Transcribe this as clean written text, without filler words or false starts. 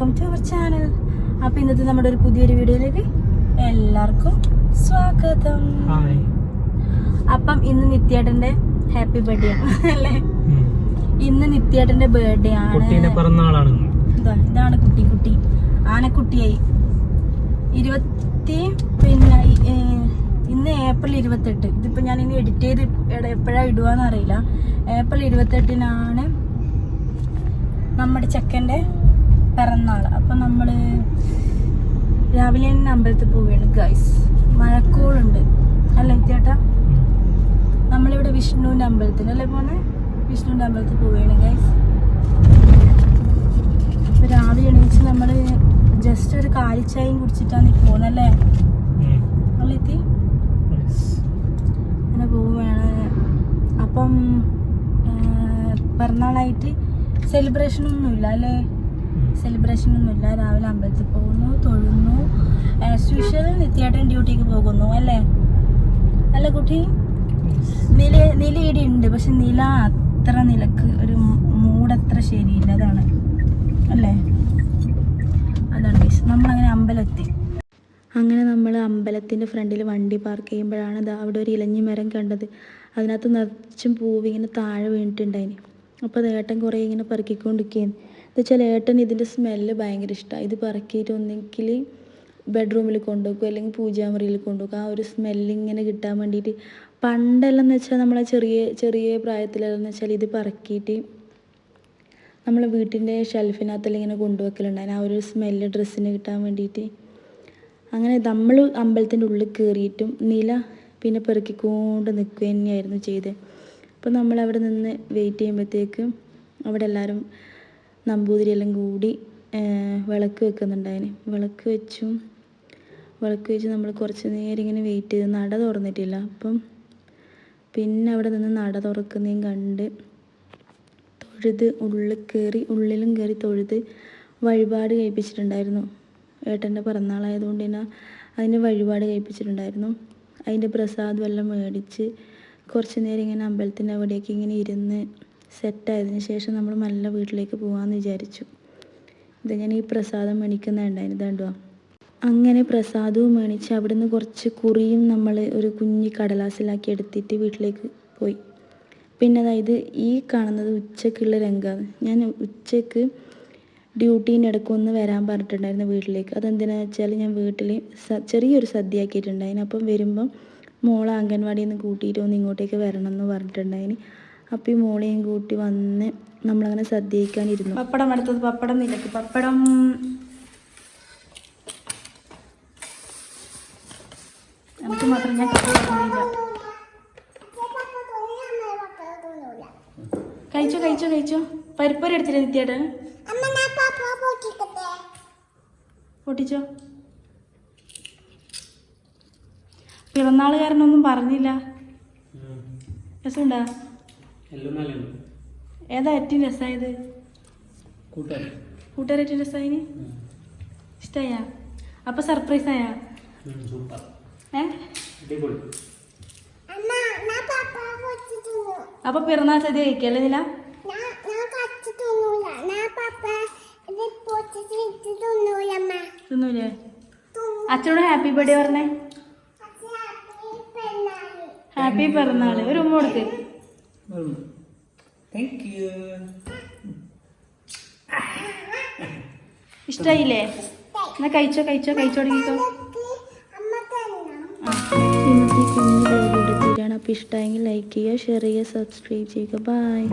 Welcome to our channel. അപ്പോൾ ഇന്നത്തെ നമ്മുടെ ഒരു പുതിയൊരു വീഡിയോയിലേക്ക് എല്ലാവർക്കും സ്വാഗതം. അപ്പം ഇന്ന് നിത്യേട്ടന്റെ ഹാപ്പി ബർത്ത്ഡേ ആണ് അല്ലേ? ഇന്ന് നിത്യേട്ടന്റെ ബർത്ത്ഡേ ആണ്. ഇതാണ് കുട്ടി ആനക്കുട്ടിയായി 20 പിന്നെ ഇന്ന് ഏപ്രിൽ 28. ഇതിപ്പോ ഞാൻ ഇനി എഡിറ്റ് ചെയ്ത് എപ്പോഴാണ് ഇടുവാന്ന് അറിയില്ല. ഏപ്രിൽ 28 നമ്മുടെ ചെക്കൻ്റെ പിറന്നാൾ. അപ്പം നമ്മൾ രാവിലെ തന്നെ അമ്പലത്തിൽ പോവുകയാണ് ഗൈസ്. മഴക്കോളുണ്ട് അല്ലേ ചേട്ടാ? നമ്മളിവിടെ വിഷ്ണുവിൻ്റെ അമ്പലത്തിൽ അല്ലേ പോണേ? വിഷ്ണുവിൻ്റെ അമ്പലത്തിൽ പോവുകയാണ് ഗൈസ്. അപ്പോൾ രാവിലെ എണീച്ച് നമ്മൾ ജസ്റ്റ് ഒരു കാലിച്ചായും കുടിച്ചിട്ടാണ് ഈ പോകുന്നല്ലേ അല്ലെത്തി അങ്ങനെ പോവുകയാണ്. അപ്പം പിറന്നാളായിട്ട് സെലിബ്രേഷനൊന്നുമില്ല അല്ലേ? സെലിബ്രേഷനൊന്നുമില്ല. രാവിലെ അമ്പലത്തിൽ പോകുന്നു, തൊഴുന്നു, ആസ് യൂഷ്വൽ നിത്യേട്ടൻ ഡ്യൂട്ടിക്ക് പോകുന്നു അല്ലേ? അല്ല കുട്ടി? നില ഇവിടെ ഉണ്ട്, പക്ഷെ നില അത്ര നിലക്ക് ഒരു മൂടത്ര ശരിയില്ല. അതാണ് അല്ലേ? അതാണ് നമ്മളങ്ങനെ അമ്പലത്തി. അങ്ങനെ നമ്മൾ അമ്പലത്തിൻ്റെ ഫ്രണ്ടിൽ വണ്ടി പാർക്ക് ചെയ്യുമ്പോഴാണ് അവിടെ ഒരു ഇലഞ്ഞി മരം കണ്ടത്. അതിനകത്ത് നിറച്ചും പൂവ് ഇങ്ങനെ താഴെ വീണിട്ടുണ്ടായിന്. അപ്പോൾ അത് ഏട്ടൻ കുറേ ഇങ്ങനെ പറക്കിക്കൊണ്ടിരിക്കുകയാണ്. എന്ന് വെച്ചാൽ ഏട്ടൻ ഇതിൻ്റെ സ്മെല്ല് ഭയങ്കര ഇഷ്ടമാണ്. ഇത് പറക്കിയിട്ട് ഒന്നെങ്കിൽ ബെഡ്റൂമിൽ കൊണ്ടുവെക്കും, അല്ലെങ്കിൽ പൂജാമുറിയിൽ കൊണ്ടുവെക്കും. ആ ഒരു സ്മെല്ലിങ്ങനെ കിട്ടാൻ വേണ്ടിയിട്ട്. പണ്ടെല്ലാം എന്ന് വെച്ചാൽ നമ്മളെ ചെറിയ പ്രായത്തിലെന്ന് വെച്ചാൽ ഇത് പറക്കിയിട്ട് നമ്മൾ വീട്ടിൻ്റെ ഷെൽഫിനകത്തെല്ലാം ഇങ്ങനെ കൊണ്ടുവെക്കലുണ്ടായിരുന്നു. ആ ഒരു സ്മെല്ല് ഡ്രസ്സിന് കിട്ടാൻ വേണ്ടിയിട്ട്. അങ്ങനെ നമ്മൾ അമ്പലത്തിൻ്റെ ഉള്ളിൽ കയറിയിട്ടും നില പിന്നെ പെറുക്കിക്കൊണ്ട് നിൽക്കുക തന്നെയായിരുന്നു ചെയ്തത്. അപ്പോൾ നമ്മളവിടെ നിന്ന് വെയിറ്റ് ചെയ്യുമ്പോഴത്തേക്കും അവിടെ എല്ലാവരും നമ്പൂതിരിയെല്ലാം കൂടി വിളക്ക് വെക്കുന്നുണ്ടായിന്. വിളക്ക് വെച്ച് നമ്മൾ കുറച്ച് നേരം ഇങ്ങനെ വെയിറ്റ് ചെയ്ത് നട തുറന്നിട്ടില്ല. അപ്പം പിന്നെ അവിടെ നിന്ന് നട തുറക്കുന്നതും കണ്ട് തൊഴുത് ഉള്ളിലും കയറി തൊഴുത് വഴിപാട് കഴിപ്പിച്ചിട്ടുണ്ടായിരുന്നു. ഏട്ടൻ്റെ പിറന്നാളായതുകൊണ്ട് തന്നെ അതിൻ്റെ വഴിപാട് കഴിപ്പിച്ചിട്ടുണ്ടായിരുന്നു. അതിൻ്റെ പ്രസാദം എല്ലാം മേടിച്ച് കുറച്ച് നേരം ഇങ്ങനെ അമ്പലത്തിൻ്റെ അവിടേക്ക് ഇങ്ങനെ ഇരുന്ന് സെറ്റായതിന് ശേഷം നമ്മൾ നല്ല വീട്ടിലേക്ക് പോകാമെന്ന് വിചാരിച്ചു. ഇത് ഞാൻ ഈ പ്രസാദം മേടിക്കുന്നുണ്ടായിരുന്നു. ഇതാണ്ടോ. അങ്ങനെ പ്രസാദവും മേടിച്ച് അവിടുന്ന് കുറച്ച് കുറിയും നമ്മൾ ഒരു കുഞ്ഞി കടലാസിലാക്കി എടുത്തിട്ട് വീട്ടിലേക്ക് പോയി. പിന്നെ അതായത് ഈ കാണുന്നത് ഉച്ചക്കുള്ള രംഗമാണ്. ഞാൻ ഉച്ചക്ക് ഡ്യൂട്ടീൻ്റെ ഇടയ്ക്കൊന്ന് വരാൻ പറഞ്ഞിട്ടുണ്ടായിരുന്നു വീട്ടിലേക്ക്. അതെന്തിനാണെന്ന് വെച്ചാൽ ഞാൻ വീട്ടിൽ ചെറിയൊരു സദ്യ ആക്കിയിട്ടുണ്ടായിന്. അപ്പം വരുമ്പം മോളെ അംഗൻവാടിയിൽ നിന്ന് കൂട്ടിയിട്ട് ഒന്ന് ഇങ്ങോട്ടേക്ക് വരണം എന്ന് പറഞ്ഞിട്ടുണ്ടായിന്. അപ്പം ഈ മോളെയും കൂട്ടി വന്ന് നമ്മളങ്ങനെ സദ്യ കഴിക്കാനിരുന്നു. പപ്പടം അടുത്തത് പപ്പടം നിലക്ക് പപ്പടം നമുക്ക് മാത്രം ഞാൻ കഴിക്കില്ല. കഴിച്ചോ പരിപ്പര എടുത്തില്ല നിത്യേട്ടൻ? പൊട്ടിച്ചോ. പിറന്നാളുകാരനൊന്നും പറഞ്ഞില്ല. രസമുണ്ടാ? ഏതാ ഏറ്റവും രസമായത്? കൂട്ടുകാർ ഏറ്റവും രസമായിന്? ഇഷ്ടായ? അപ്പൊ സർപ്രൈസ് ആയാ? അപ്പൊ പിറന്നാൾ സദ്യ കഴിക്കല്ലേ നില? തിന്നൂലേ? അച്ഛനോട് ഹാപ്പി ബർത്ത്ഡേ പറഞ്ഞേ. ഹാപ്പി പിറന്നാള്. ഒരു ഉമ്മ കൊടുക്ക്. ഇഷ്ടായില്ലേ? എന്നാ കഴിച്ചോ തുടങ്ങിക്കോ. ഇന്നത്തെ കുഞ്ഞു വീഡിയോ തീരാണ്. അപ്പോൾ ഇഷ്ടമായെങ്കിൽ ലൈക്ക് ചെയ്യുക, ഷെയർ ചെയ്യുക, സബ്സ്ക്രൈബ് ചെയ്യുക. ബൈ.